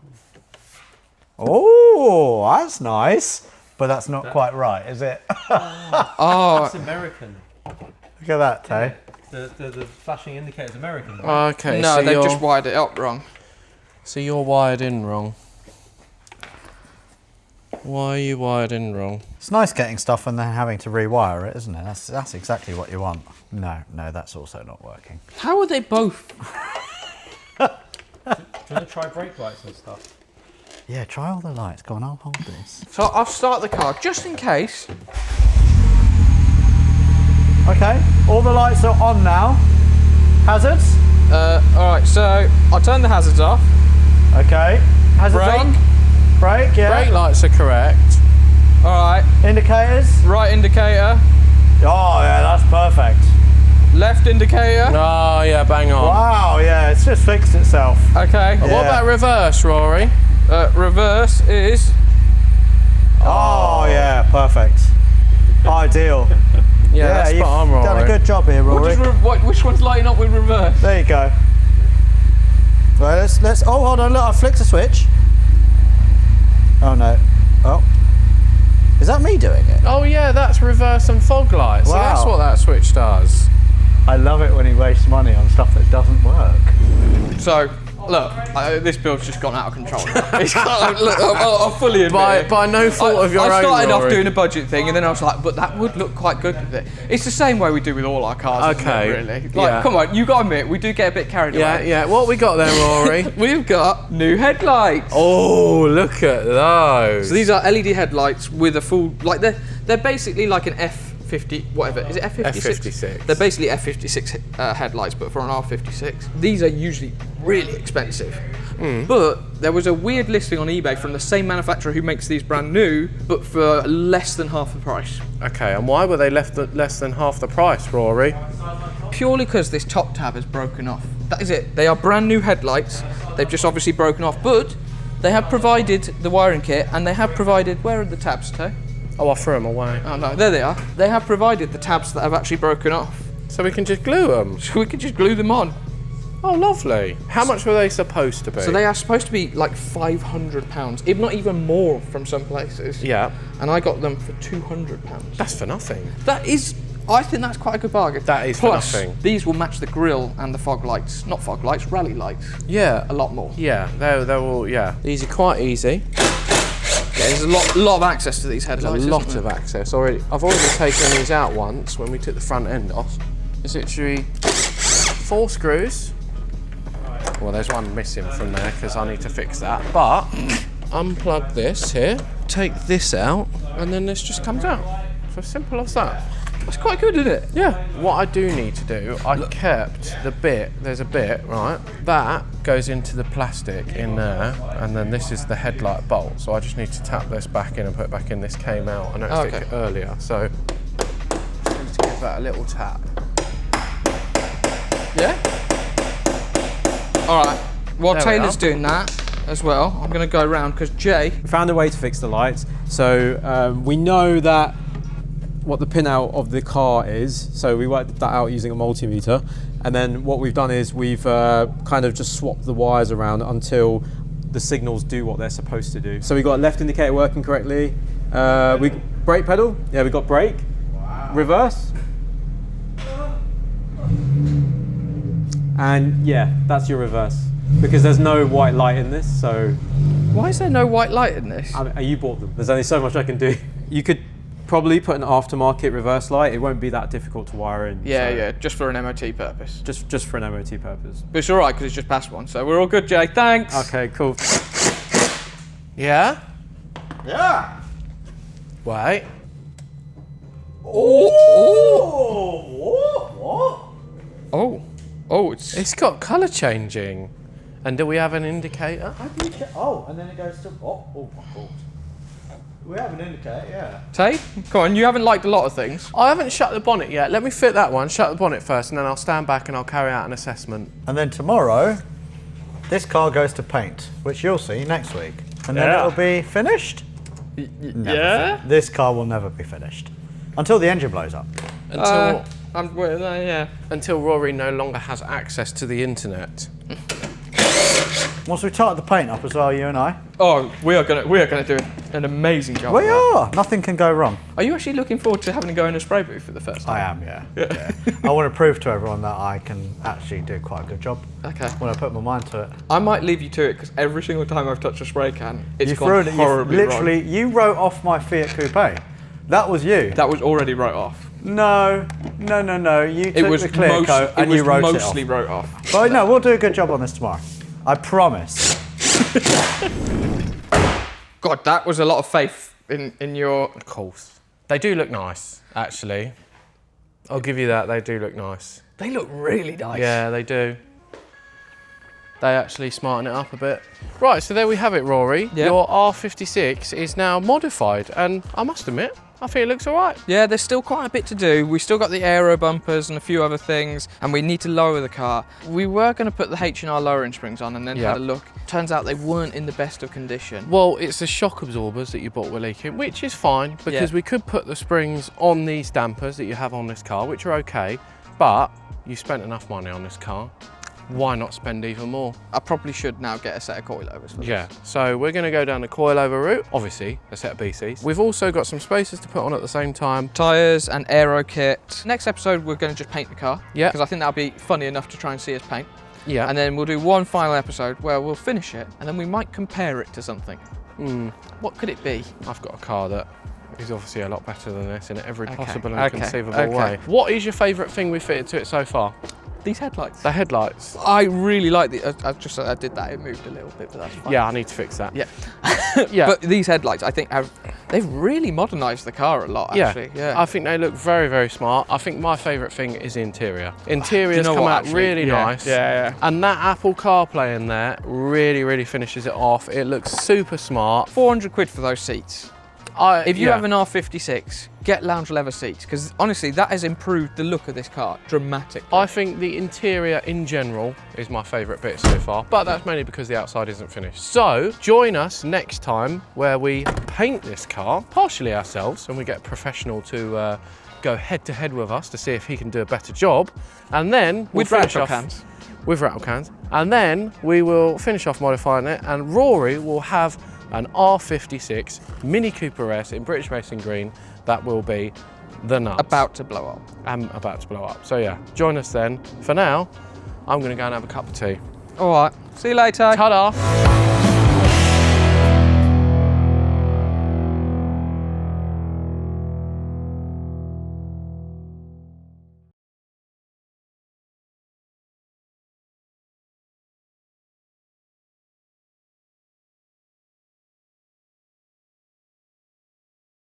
Oh, that's nice. But that's not quite right, is it? Oh, It's American. Look at that, Tay. The flashing indicator is American. Okay, no, so they've you're, just wired it up wrong. so you're wired in wrong. Why are you wired in wrong? It's nice getting stuff and then having to rewire it, isn't it? That's exactly what you want. No, that's also not working. How are they both? Do you want to try brake lights and stuff? Yeah, try all the lights. Go on, I'll hold this. So I'll start the car just in case. Okay, all the lights are on now. Hazards? All right, so I'll turn the hazards off. Okay. Hazards Brake. on? Brake, yeah. Brake lights are correct. All right, Indicators? right indicator, Oh, yeah, that's perfect. left indicator. Oh, yeah, bang on. Wow, yeah, it's just fixed itself. Okay. What Yeah. about reverse, Rory? Reverse is. Oh, yeah, perfect. Ideal. Yeah, that's you've spot on, Rory. done a good job here, Rory. Which one's lighting up with reverse? There you go. Right, let's. Oh, hold on. Look, I flicked a switch. Oh no. Oh. Is that me doing it? Oh, yeah, that's reverse and fog lights. So that's Wow. what that switch does. I love it when he wastes money on stuff that doesn't work. So, look, this build's just gone out of control. It's look, I'll fully admit it. By no fault of your own, I started off Rory. doing a budget thing, and then I was like, but that would look quite good with it. It's the same way we do with all our cars, Okay, isn't it, really? Like, yeah. come on, you got to admit, we do get a bit carried Yeah, away. yeah. What we got there, Rory? We've got new headlights. Oh, look at those. So these are LED headlights with a full, like they're basically like an F50, whatever. Is it F56? F56. They're basically F56 headlights, but for an R56. These are usually really expensive. But there was a weird listing on eBay from the same manufacturer who makes these brand new, but for less than half the price. Okay, and why were they less than half the price, Rory? Purely because this top tab is broken off. That is it. They are brand new headlights. They've just obviously broken off, but they have provided the wiring kit, and they have provided, where are the tabs, Toe? Oh, I threw them away. Oh no, there they are. They have provided the tabs that have actually broken off. So we can just glue them. So we could just glue them on. Oh, lovely. How much were they supposed to be? So they are supposed to be like £500, if not even more from some places. Yeah. And I got them for £200. That's for nothing. That is, I think that's quite a good bargain. That is for Plus, nothing. these will match the grille and the fog lights. Not fog lights, rally lights. Yeah. A lot more. Yeah, they're all, yeah. These are quite easy. Yeah, there's a lot of access to these headlights. A lot isn't of there? access already. I've already taken these out once when we took the front end off. It's literally 4 screws. Well, there's one missing from there because I need to fix that. But unplug this here, take this out, and then this just comes out. It's as simple as that. That's quite good, isn't it? Yeah. What I do need to do, I kept the bit, there's a bit, right? That goes into the plastic in there, and then this is the headlight bolt. So I just need to tap this back in and put it back in. This came out, I noticed it earlier. So just need to give that a little tap. Yeah? All right. While There we Taylor's are. doing that as well, I'm going to go around because Jay. We found a way to fix the lights. So we know that what the pinout of the car is. So we worked that out using a multimeter. And then what we've done is we've kind of just swapped the wires around until the signals do what they're supposed to do. So we got left indicator working correctly. We brake pedal. Yeah, we got brake. Wow. Reverse. And yeah, that's your reverse. Because there's no white light in this, so... Why is there no white light in this? You bought them. There's only so much I can do. You could probably put an aftermarket reverse light. It won't be that difficult to wire in. Yeah, so yeah, just for an MOT purpose. Just for an MOT purpose. But it's all right because it's just past one, so we're all good, Jay. Thanks. Okay, cool. Yeah? Yeah. Wait. Oh, it's It's got colour changing. And do we have an indicator? Oh, and then it goes to. Oh my god. We have an indicator, yeah. Tay. Come on, you haven't liked a lot of things. I haven't shut the bonnet yet. Let me fit that one. Shut the bonnet first, and then I'll stand back and I'll carry out an assessment. And then tomorrow, this car goes to paint, which you'll see next week. And then Yeah. it'll be finished. Yeah. This car will never be finished until the engine blows up. Until until Rory no longer has access to the internet. Once we tighten the paint up as well, you and I. Oh, we are gonna do an amazing job. We of that. are. Nothing can go wrong. Are you actually looking forward to having to go in a spray booth for the first time? I am, yeah. I want to prove to everyone that I can actually do quite a good job Okay. when I put my mind to it. I might leave you to it because every single time I've touched a spray can, it's You've gone ruined it. horribly Literally, wrong. you wrote off my Fiat Coupe. That was you. That was already wrote off. No. You took It was the clear coat and you wrote it off. mostly wrote off. But no, we'll do a good job on this tomorrow. I promise. God, that was a lot of faith in your. Of course. They do look nice, actually. I'll give you that. They do look nice. They look really nice. Yeah, they do. They actually smarten it up a bit. Right, so there we have it, Rory. Yeah. Your R56 is now modified, and I must admit, I think it looks all right. Yeah, there's still quite a bit to do. We still got the aero bumpers and a few other things, and we need to lower the car. We were going to put the H&R lowering springs on and then Yeah. had a look. Turns out they weren't in the best of condition. Well, it's the shock absorbers that you bought were leaking, which is fine, because Yeah. we could put the springs on these dampers that you have on this car, which are okay, but you spent enough money on this car. Why not spend even more? I probably should now get a set of coilovers for Yeah, this. so we're going to go down the coilover route, obviously a set of BCs. We've also got some spacers to put on at the same time. Tyres and aero kit. Next episode, we're going to just paint the car. Yeah. Because I think that'll be funny enough to try and see us paint. Yeah. And then we'll do one final episode where we'll finish it, and then we might compare it to something. What could it be? I've got a car that is obviously a lot better than this in every Okay, possible and okay, conceivable okay. way. What is your favourite thing we've fitted to it so far? These headlights. The headlights. I really like the. I did that. It moved a little bit, but that's fine. Yeah, I need to fix that. Yeah. Yeah. But these headlights, I think, they've really modernised the car a lot. Actually. Yeah. I think they look very, very smart. I think my favourite thing is the interior. Interior's know come what, out actually? really Yeah, nice. yeah. And that Apple CarPlay in there really, really finishes it off. It looks super smart. 400 quid for those seats. If you yeah. have an R56, get lounge leather seats because honestly, that has improved the look of this car dramatically. I think the interior in general is my favourite bit so far, but that's mainly because the outside isn't finished. So join us next time where we paint this car, partially ourselves, and we get a professional to go head to head with us to see if he can do a better job. And then we'll With finish rattle off cans. with rattle cans. And then we will finish off modifying it, and Rory will have an R56 Mini Cooper S in British Racing Green that will be the nuts. About to blow up. I'm about to blow up. So yeah, join us then. For now, I'm going to go and have a cup of tea. All right. See you later. Ta-da!